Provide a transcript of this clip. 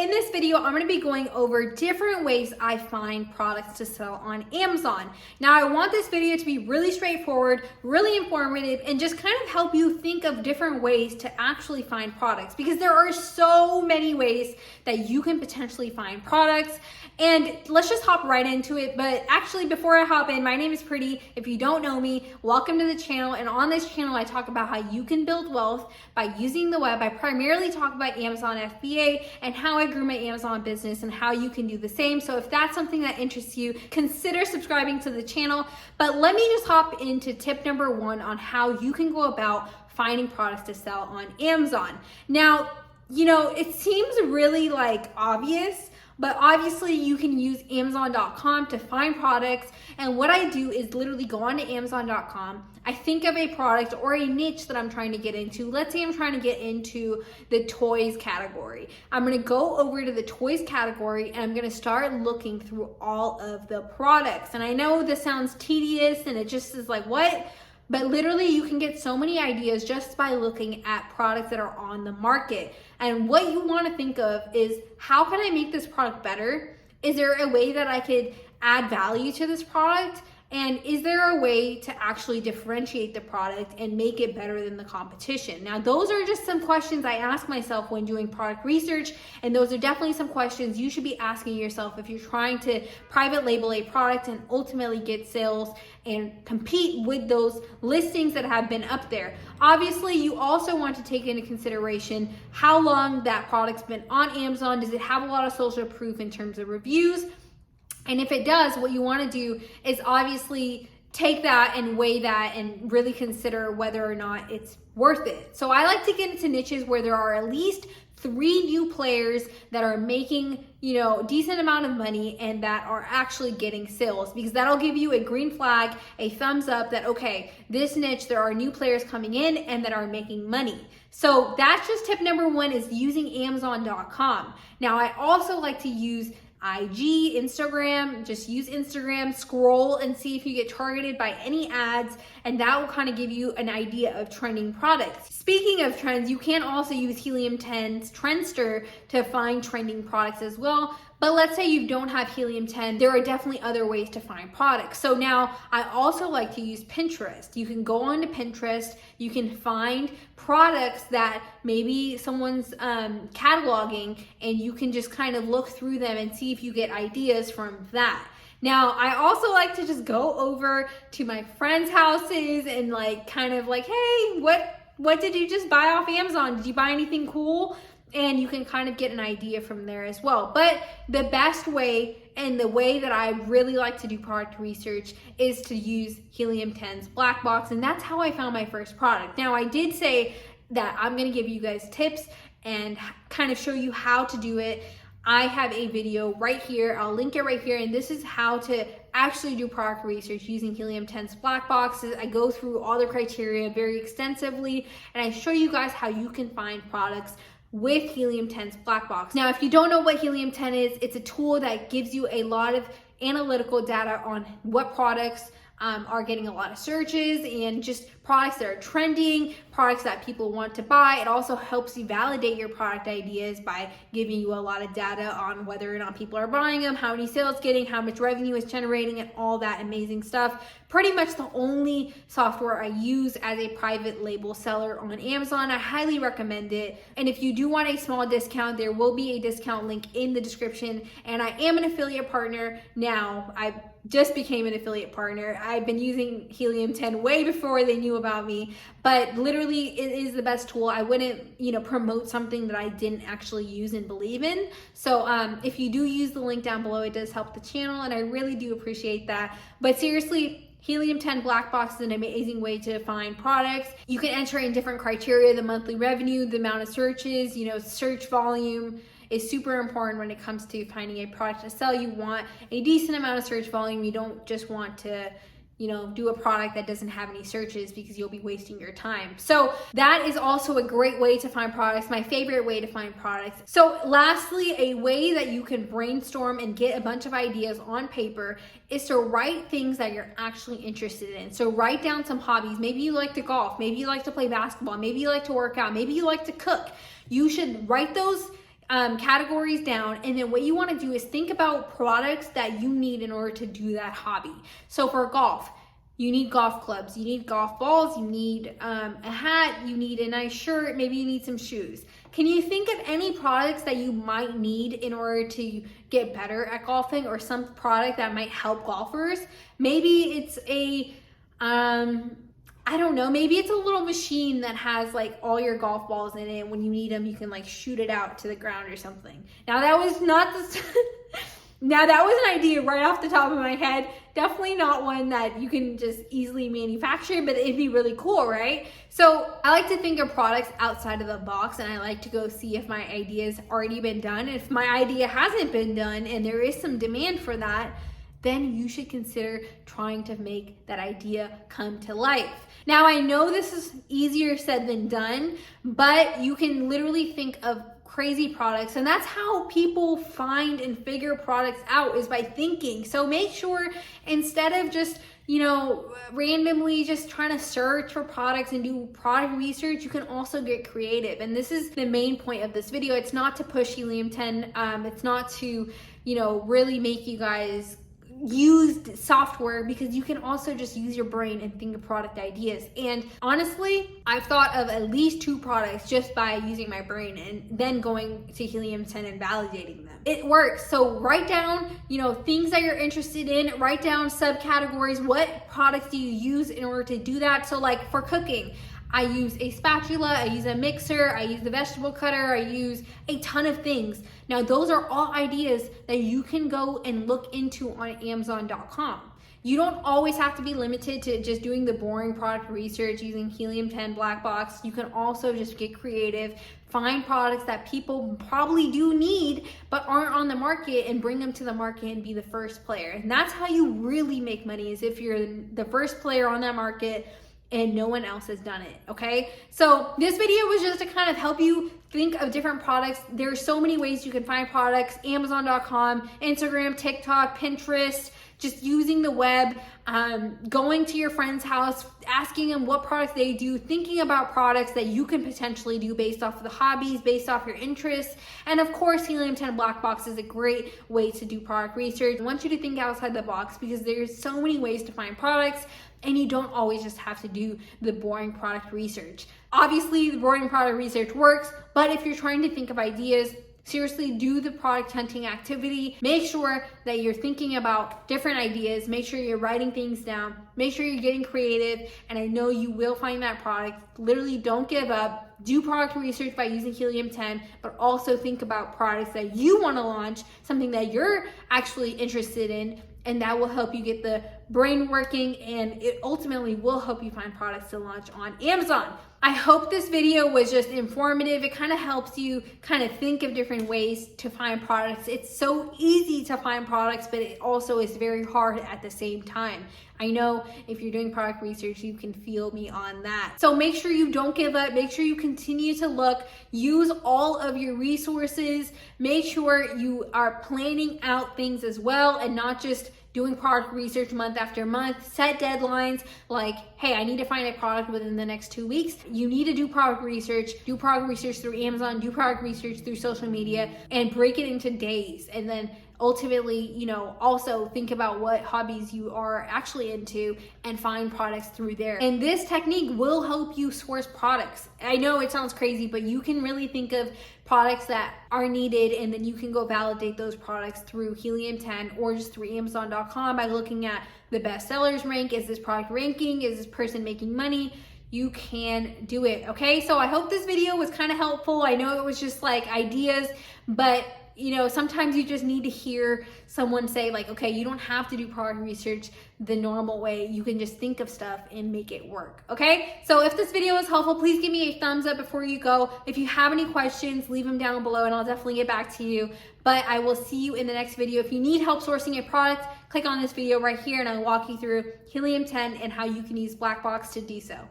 In this video, I'm gonna be going over different ways I find products to sell on Amazon. Now, I want this video to be really straightforward, really informative, and just kind of help you think of different ways to actually find products, because there are so many ways that you can potentially find products. And let's just hop right into it. But actually, before I hop in, my name is Pretty. If you don't know me, welcome to the channel. And on this channel, I talk about how you can build wealth by using the web. I primarily talk about Amazon FBA and how I grew my Amazon business and how you can do the same. So if that's something that interests you, consider subscribing to the channel. But let me just hop into tip number one on how you can go about finding products to sell on Amazon. Now, it seems really obvious, but obviously you can use Amazon.com to find products. And what I do is literally go on to Amazon.com. I think of a product or a niche that I'm trying to get into. Let's say I'm trying to get into the toys category. I'm gonna go over to the toys category and I'm gonna start looking through all of the products. And I know this sounds tedious and it just is like, what? But literally you can get so many ideas just by looking at products that are on the market. And what you want to think of is, how can I make this product better? Is there a way that I could add value to this product? And is there a way to actually differentiate the product and make it better than the competition? Now, those are just some questions I ask myself when doing product research. And those are definitely some questions you should be asking yourself if you're trying to private label a product and ultimately get sales and compete with those listings that have been up there. Obviously, you also want to take into consideration how long that product's been on Amazon. Does it have a lot of social proof in terms of reviews? And if it does, what you want to do is obviously take that and weigh that and really consider whether or not it's worth it. So I like to get into niches where there are at least 3 new players that are making, decent amount of money and that are actually getting sales, because that'll give you a green flag, a thumbs up that, okay, this niche, there are new players coming in and that are making money. So that's just tip number one, is using Amazon.com. Now, I also like to use IG, Instagram. Just use Instagram, scroll and see if you get targeted by any ads, and that will kind of give you an idea of trending products. Speaking of trends, you can also use Helium 10's Trendster to find trending products as well. But let's say you don't have Helium 10, there are definitely other ways to find products. So now I also like to use Pinterest. You can go onto Pinterest, you can find products that maybe someone's cataloging, and you can just kind of look through them and see if you get ideas from that. Now, I also like to just go over to my friends' houses and hey, what did you just buy off Amazon? Did you buy anything cool? And you can kind of get an idea from there as well. But the best way, and the way that I really like to do product research, is to use Helium 10's black box. And that's how I found my first product. Now, I did say that I'm gonna give you guys tips and kind of show you how to do it. I have a video right here. I'll link it right here. And this is how to actually do product research using Helium 10's black boxes. I go through all the criteria very extensively, and I show you guys how you can find products with Helium 10's black box. Now, if you don't know what Helium 10 is, it's a tool that gives you a lot of analytical data on what products are getting a lot of searches, and just products that are trending, products that people want to buy. It also helps you validate your product ideas by giving you a lot of data on whether or not people are buying them, how many sales getting, how much revenue is generating, and all that amazing stuff. Pretty much the only software I use as a private label seller on Amazon. I highly recommend it. And if you do want a small discount, there will be a discount link in the description. And I am an affiliate partner now. I just became an affiliate partner. I've been using Helium 10 way before they knew about me, but literally it is the best tool. I wouldn't, promote something that I didn't actually use and believe in. So if you do use the link down below, it does help the channel, and I really do appreciate that. But seriously, Helium 10 Black Box is an amazing way to find products. You can enter in different criteria: the monthly revenue, the amount of searches, search volume is super important when it comes to finding a product to sell. You want a decent amount of search volume. You don't just want to do a product that doesn't have any searches, because you'll be wasting your time. So that is also a great way to find products, my favorite way to find products. So lastly, a way that you can brainstorm and get a bunch of ideas on paper is to write things that you're actually interested in. So write down some hobbies. Maybe you like to golf, maybe you like to play basketball, maybe you like to work out, maybe you like to cook. You should write those categories down, and then what you want to do is think about products that you need in order to do that hobby. So for golf, you need golf clubs, you need golf balls, you need a hat, you need a nice shirt, maybe you need some shoes. Can you think of any products that you might need in order to get better at golfing, or some product that might help golfers? Maybe it's a I don't know, maybe it's a little machine that has like all your golf balls in it. When you need them, you can like shoot it out to the ground or something. Now that was not the now that was an idea right off the top of my head. Definitely not one that you can just easily manufacture, but it'd be really cool, right? So I like to think of products outside of the box, and I like to go see if my idea's already been done. If my idea hasn't been done and there is some demand for that, then you should consider trying to make that idea come to life. Now, I know this is easier said than done, but you can literally think of crazy products, and that's how people find and figure products out, is by thinking. So make sure, instead of just, you know, randomly just trying to search for products and do product research, you can also get creative. And this is the main point of this video. It's not to push Helium 10. It's not to, you know, really make you guys used software, because you can also just use your brain and think of product ideas. And honestly, I've thought of at least 2 products just by using my brain and then going to Helium 10 and validating them. It works. So write down, you know, things that you're interested in, write down subcategories. What products do you use in order to do that? So like for cooking, I use a spatula, I use a mixer, I use the vegetable cutter, I use a ton of things. Now, those are all ideas that you can go and look into on Amazon.com. You don't always have to be limited to just doing the boring product research using Helium 10 black box. You can also just get creative, find products that people probably do need but aren't on the market, and bring them to the market and be the first player. And that's how you really make money, is if you're the first player on that market and no one else has done it, okay? So this video was just to kind of help you think of different products. There's so many ways you can find products: Amazon.com, Instagram, TikTok, Pinterest, just using the web, going to your friend's house, asking them what products they do, thinking about products that you can potentially do based off of the hobbies, based off your interests. And of course, Helium 10 Black Box is a great way to do product research. I want you to think outside the box, because there's so many ways to find products, and you don't always just have to do the boring product research. Obviously, the boring product research works, but if you're trying to think of ideas, seriously do the product hunting activity. Make sure that you're thinking about different ideas. Make sure you're writing things down. Make sure you're getting creative, and I know you will find that product. Literally, don't give up. Do product research by using Helium 10, but also think about products that you want to launch, something that you're actually interested in, and that will help you get the brain working, and it ultimately will help you find products to launch on Amazon. I hope this video was just informative. It kind of helps you kind of think of different ways to find products. It's so easy to find products, but it also is very hard at the same time. I know if you're doing product research, you can feel me on that. So make sure you don't give up. Make sure you continue to look. Use all of your resources. Make sure you are planning out things as well, and not just doing product research month after month. Set deadlines like, hey, I need to find a product within the next 2 weeks. You need to do product research through Amazon, do product research through social media, and break it into days. And then ultimately, you know, also think about what hobbies you are actually into and find products through there. And this technique will help you source products. I know it sounds crazy, but you can really think of products that are needed, and then you can go validate those products through Helium 10 or just through Amazon.com by looking at the best sellers rank. Is this product ranking? Is this person making money? You can do it, okay? So I hope this video was kind of helpful. I know it was just like ideas, but you know, sometimes you just need to hear someone say like, okay, you don't have to do product research the normal way. You can just think of stuff and make it work, okay? So if this video was helpful, please give me a thumbs up before you go. If you have any questions, leave them down below and I'll definitely get back to you. But I will see you in the next video. If you need help sourcing a product, click on this video right here and I'll walk you through Helium 10 and how you can use Black Box to do so.